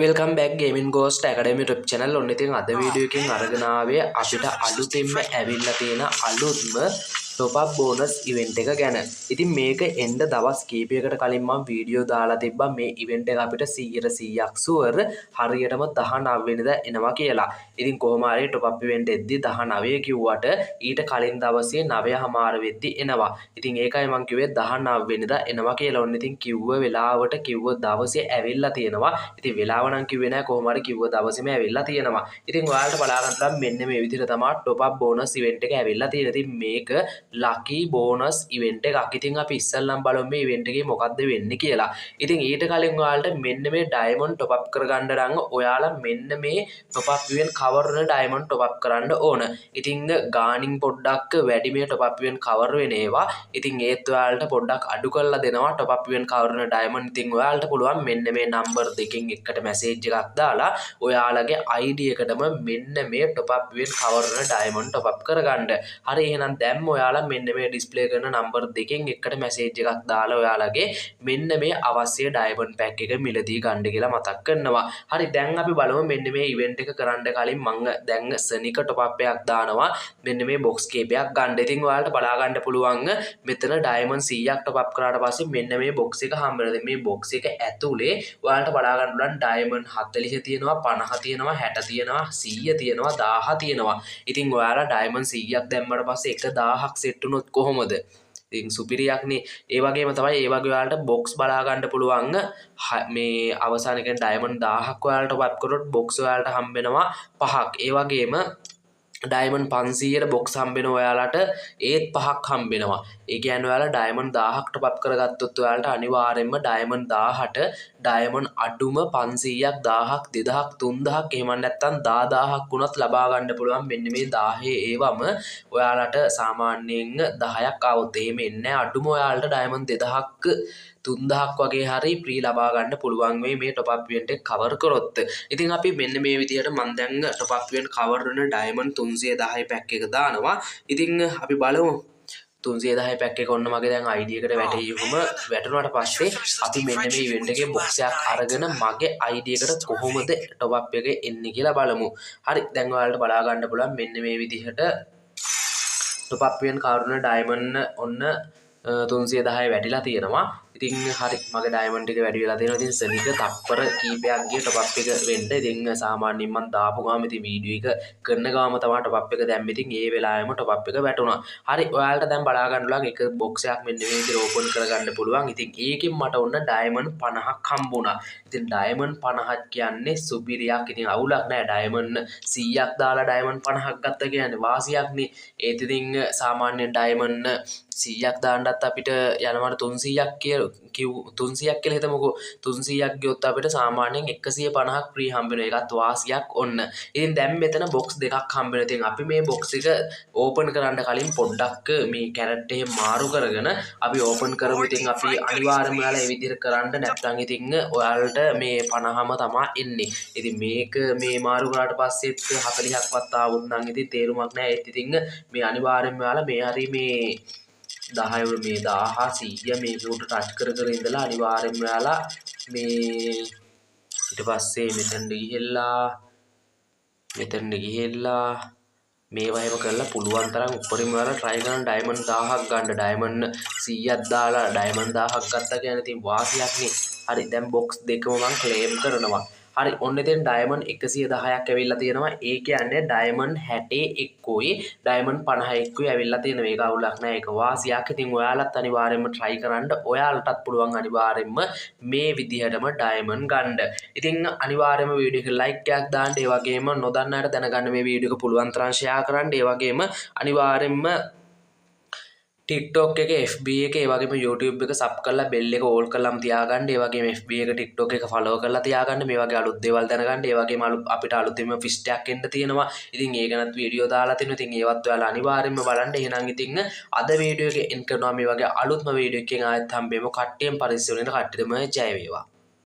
Welcome back gaming ghost academy YouTube channel ඔන්න ඉතින් අද වීඩියෝ එකකින් අරගෙන ආවේ අපිට අලුතින්ම ඇවිල්ලා තියෙන අලුත්ම top up bonus event එක ගැන. ඉතින් මේක එන්න දවස් කීපයකට කලින් මම වීඩියෝ දාලා තිබ්බා මේ event එක අපිට 100%ක් ෂුවර් හරියටම 19 වෙනිදා එනවා කියලා. ඉතින් කොහොම හරි top up event එද්දි 19 කිව්වට ඊට කලින් දවසේ 9:00 වෙද්දි එනවා. ඉතින් ඒකයි මම කිව්වේ 19 වෙනිදා එනවා කියලා. ඔන්න ඉතින් කිව්ව වෙලාවට කිව්ව දවසේ ඇවිල්ලා තියෙනවා. ඉතින් වෙලාව නම් කිව්වේ නෑ කොහොම හරි කිව්ව දවසේම ඇවිල්ලා තියෙනවා. ඉතින් ඔයාලට බලා ගන්න පුළුවන් මෙන්න මේ විදිහට තමයි top up bonus event එක ඇවිල්ලා තියෙන්නේ. ඉතින් මේක lucky bonus event එකක්. ඉතින් අපි ඉස්සල්ලාම බලමු මේ event එකේ මොකද්ද වෙන්නේ කියලා. ඉතින් ඊට කලින් ඔයාලට මෙන්න මේ diamond top up කරගන්න නම් ඔයාලා මෙන්න මේ top up event cover වල diamond top up කරන්න ඕන. ඉතින් ගානින් පොඩ්ඩක් වැඩි මේ top up event cover වෙන ඒවා. ඉතින් ඒත් ඔයාලට පොඩ්ඩක් අඩු කරලා දෙනවා top up event cover වල diamond. ඉතින් ඔයාලට පුළුවන් මෙන්න මේ number දෙකෙන් එකට message එකක් දාලා ඔයාලගේ ID එකටම මෙන්න මේ top up event cover වල diamond top up කරගන්න. හරි එහෙනම් දැන් ඔයාලා මෙන්න මේ display කරන number දෙකෙන් එකට message එකක් දාලා ඔයාලගේ මෙන්න මේ අවශ්‍ය diamond pack එක මිලදී ගන්න කියලා මතක් කරනවා. හරි දැන් අපි බලමු මෙන්න මේ event එක කරන්න කලින් මම දැන් සනික top up එකක් දානවා මෙන්න මේ box කීපයක් ගන්න. ඉතින් ඔයාලට බලා ගන්න පුළුවන් මෙතන diamond 100ක් top up කරාට පස්සේ මෙන්න මේ box එක හම්බ වෙනවා. මේ box එක ඇතුලේ ඔයාලට බලා ගන්න පුළුවන් diamond 40 තියෙනවා 50 තියෙනවා 60 තියෙනවා 100 තියෙනවා 1000 තියෙනවා. ඉතින් ඔයාලා diamond 100ක් දැම්මට පස්සේ 1000ක් සෙට් වුණොත් කොහොමද? ඉතින් සුපිරියක්නේ. ඒ වගේම තමයි ඒ වගේ ඔයාලට box බලා ගන්න පුළුවන් මේ අවසාන කියන්නේ diamond 1000ක් ඔයාලට top up කරොත් box ඔයාලට හම්බ වෙනවා 5ක්. ඒ වගේම diamond 500ට box හම්බ වෙන ඔයාලට ඒත් 5ක් හම්බ වෙනවා. ඒ කියන්නේ ඔයාලා diamond 1000ක් top up කරගත්තොත් ඔයාලට අනිවාර්යයෙන්ම diamond 1000ට diamond අඩුම 500ක් 1000ක් 2000ක් 3000ක් එහෙම නැත්නම් 10000ක් වුණත් ලබා ගන්න පුළුවන්. මෙන්න මේ 1000 ඒවම ඔයාලට සාමාන්‍යයෙන් 10ක් આવොත් එහෙම එන්නේ අඩුම ඔයාලට diamond 2000ක් 3000ක් වගේ හරි free ලබා ගන්න පුළුවන් මේ top up event එක cover කරොත්. ඉතින් අපි මෙන්න මේ විදිහට මම දැන් top up event cover වෙන diamond 310 pack එක දානවා. ඉතින් අපි බලමු 310 pack එක ඔන්න මගේ දැන් ID එකට වැටෙයිවම වැටුණාට පස්සේ අපි මෙන්න මේ event එකේ box එකක් අරගෙන මගේ ID එකට කොහොමද top up එක එන්නේ කියලා බලමු. හරි දැන් ඔයාලට බලා ගන්න පුළුවන් මෙන්න මේ විදිහට top up event cover වෙන diamond ඔන්න 310 වැටිලා තියෙනවා. ඉතින් හරි මගේ diamond එක වැඩි වෙලා තියෙනවා. ඉතින් සනික තප්පර කීපයක් ගිය top up එක වෙන්න. ඉතින් සාමාන්‍යයෙන් මම දාපු ගාම ඉතින් වීඩියෝ එක කරන ගාම තමයි top up එක දැම්මේ. ඉතින් ඒ වෙලාවෙම top up එක වැටුණා. හරි ඔයාලට දැන් බලා ගන්න පුළුවන් එක box එකක් මෙන්න මේ විදිහට open කරගන්න පුළුවන්. ඉතින් ඒකෙන් මට ඔන්න diamond 50ක් හම්බුණා. ඉතින් diamond 50ක් කියන්නේ සුපිරියක්. ඉතින් අවුලක් නෑ. diamond 100ක් දාලා diamond 50ක් ගත්ත කියන්නේ වාසියක්නේ. ඒත් ඉතින් සාමාන්‍ය diamond 100ක් දාන්නත් අපිට යනවට 300ක් 300ක් කියලා හිතමුකෝ. 300ක් ගියොත් අපිට සාමාන්‍යයෙන් 150ක් free හම්බ වෙනවා. ඒකත් වාසියක් ඔන්න. ඉතින් දැන් මෙතන box දෙකක් හම්බ වෙනවා. ඉතින් අපි මේ box එක open කරන්න කලින් පොඩ්ඩක් මේ කැරට් එක මාරු කරගෙන අපි open කරමු. ඉතින් අපි අනිවාර්යයෙන්ම ඔයාලා මේ විදිහට කරන්න නැත්නම් ඉතින් ඔයාලට මේ 50ම තමයි එන්නේ. ඉතින් මේක මේ මාරු කරාට පස්සෙත් 40ක්වත් ආවොත් නම් ඉතින් තේරුමක් නැහැ. ඒත් ඉතින් මේ අනිවාර්යයෙන්ම ඔයාලා මේ හරි මේ 10 මේ 1000 100 මේ උඩ ටච් කර කර ඉඳලා අනිවාර්යෙන්ම ඔයාලා මේ ඊට පස්සේ මෙතනට ගිහිල්ලා මේවා එහෙම කරලා පුළුවන් තරම් උඩරින් ඔයාලා try කරන diamond 1000ක් ගන්න. diamond 100ක් දාලා diamond 1000ක් ගත්තා කියන්නේ ඉතින් වාසියක්නේ. හරි දැන් box දෙකම මම claim කරනවා. හරි ඔන්න ඉතින් diamond 110ක් ඇවිල්ලා තියෙනවා. ඒ කියන්නේ diamond 61යි diamond 51යි ඇවිල්ලා තියෙන මේක අවුලක් නෑ. ඒක වාසියක්. ඉතින් ඔයාලත් අනිවාර්යයෙන්ම try කරන්න. ඔයාලටත් පුළුවන් අනිවාර්යයෙන්ම මේ විදිහටම diamond ගන්න. ඉතින් අනිවාර්යයෙන්ම වීඩියෝ එක like එකක් දාන්න. ඒ වගේම නොදන්න අයට දැනගන්න මේ වීඩියෝ එක පුළුවන් තරම් share කරන්න. ඒ වගේම අනිවාර්යයෙන්ම TikTok එක FB එක ඒ වගේම YouTube එක sub කරලා bell එක all කරලාම තියාගන්න. ඒ වගේම FB එක TikTok එක follow කරලා තියාගන්න. මේ වගේ අලුත් දේවල් දැනගන්න. ඒ වගේම අපිට අලුතින්ම fish tag එන්න තියෙනවා. ඉතින් ඒක ගැනත් වීඩියෝ දාලා තිනවා. ඉතින් ඒවත් ඔයාලා අනිවාර්යයෙන්ම බලන්න. එහෙනම් ඉතින් අද වීඩියෝ එක end කරනවා. මේ වගේ අලුත්ම වීඩියෝ එකකින් ආයෙත් හම්බෙමු. කට්ටියෙන් පරිස්සම් වෙන්න කට්ටියටම ජය වේවා.